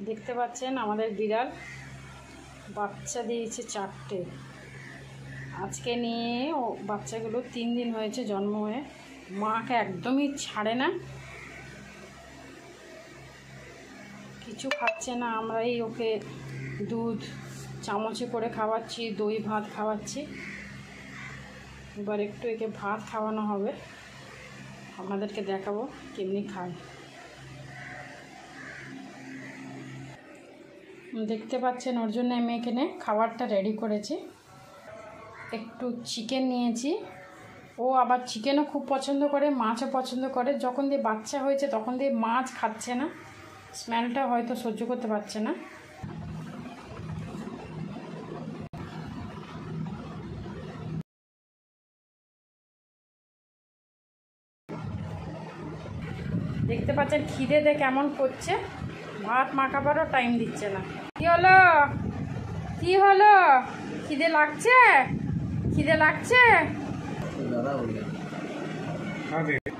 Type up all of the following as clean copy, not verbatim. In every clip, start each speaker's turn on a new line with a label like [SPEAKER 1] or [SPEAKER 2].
[SPEAKER 1] দেখতে পাচ্ছেন আমাদের বিড়াল বাচ্চা দিয়েছে 4টে। আজকে নিয়ে ও বাচ্চাগুলো 3 দিন হয়েছে জন্ম হয়ে, মাকে একদমই ছাড়ে না, কিছু খাচ্ছে না। আমরাই ওকে দুধ চামচে করে খাওয়াচ্ছি, দই ভাত খাওয়াচ্ছি। এবার একটু একে ভাত খাওয়ানো হবে, আপনাদেরকে দেখাবো কেমনি খায়। দেখতে পাচ্ছেন ওর জন্য আমি এখানে খাবারটা রেডি করেছি। একটু চিকেন নিয়েছি, ও আবার চিকেনও খুব পছন্দ করে, মাছও পছন্দ করে। যখন দিয়ে বাচ্চা হয়েছে তখন দিয়ে মাছ খাচ্ছে না, স্মেলটা হয়তো সহ্য করতে পারছে না। দেখতে পাচ্ছেন খিদেতে কেমন করছে, ভাত মাখাবারও টাইম দিচ্ছে না। কি হলো, কি হলো, খিদে লাগছে, খিদে লাগছে?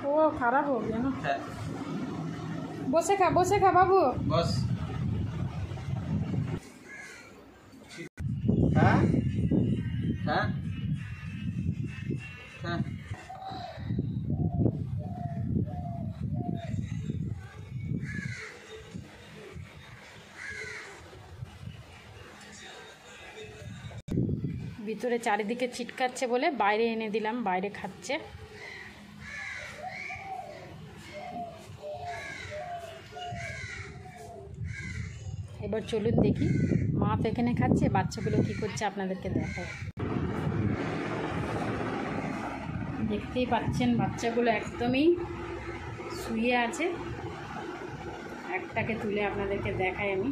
[SPEAKER 1] ও খারাপ हो गया ना। বসে খা বাবু, বস। হ্যাঁ হ্যাঁ হ্যাঁ। ভিতরে চারিদিকে ছিটকাচ্ছে বলে বাইরে এনে দিলাম, বাইরে খাচ্ছে। এবার চলুন দেখি, মা তো এখানে খাচ্ছে, বাচ্চাগুলো কি করছে আপনাদেরকে দেখায়। দেখতেই পাচ্ছেন বাচ্চাগুলো একদমই শুয়ে আছে। একটাকে তুলে আপনাদেরকে দেখাই আমি।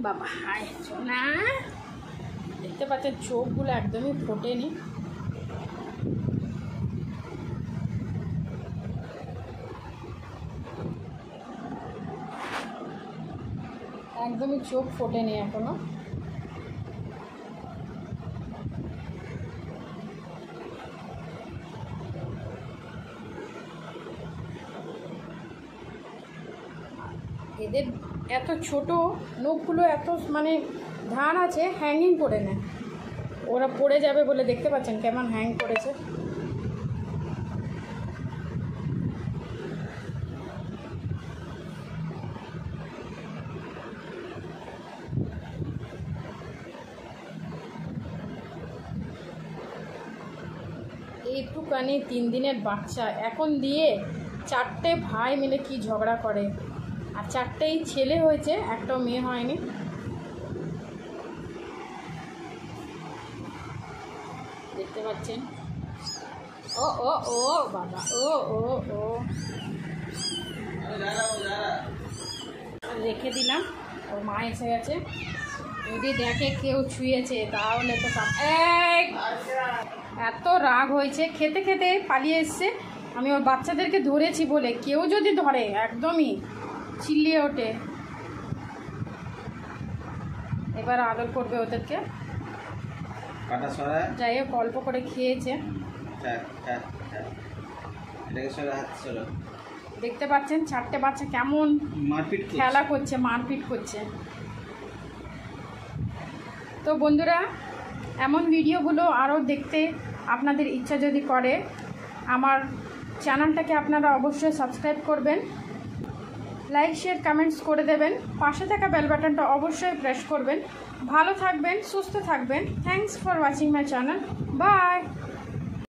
[SPEAKER 1] বাবা হায় না, দেখতে পাচ্ছেন চোখগুলো একদমই ফোটেনি। একদমই চোখ ফোটেনি এখনো। এদের এত ছোট নখগুলো, এত মানে ধার আছে, হ্যাঙ্গিং করে নেয়। ওরা পড়ে যাবে বলে দেখতে পাচ্ছেন কেমন হ্যাং করেছে। এইটুকানি 3 দিনের বাচ্চা এখন দিয়ে 4টে ভাই মিলে কি ঝগড়া করে, আর 4টেই ছেলে হয়েছে, একটাও মেয়ে হয়নি। দেখতে পাচ্ছেন ও ও ও বাবা, ও ও ও রেখে দিলাম। ওর মা এসে গেছে, যদি দেখে কেউ ছুঁয়েছে তাহলে তো এত রাগ হয়েছে, খেতে খেতে পালিয়ে এসছে। আমি ওর বাচ্চাদেরকে ধরেছি বলে কেউ যদি ধরে একদমই চিল্লিয়ে ওঠে। এবার আদর করবে ওদেরকে। যাই হোক অল্প করে খেয়েছে। দেখতে পাচ্ছেন 4টে বাচ্চা কেমন খেলা করছে, মারপিট করছে। তো বন্ধুরা, এমন ভিডিওগুলো আরও দেখতে আপনাদের ইচ্ছা যদি করে, আমার চ্যানেলটাকে আপনারা অবশ্যই সাবস্ক্রাইব করবেন, লাইক শেয়ার কমেন্টস করে দেবেন, পাশে থাকা বেল বাটনটা অবশ্যই প্রেস করবেন। ভালো থাকবেন, সুস্থ থাকবেন। Thanks for watching my channel. By.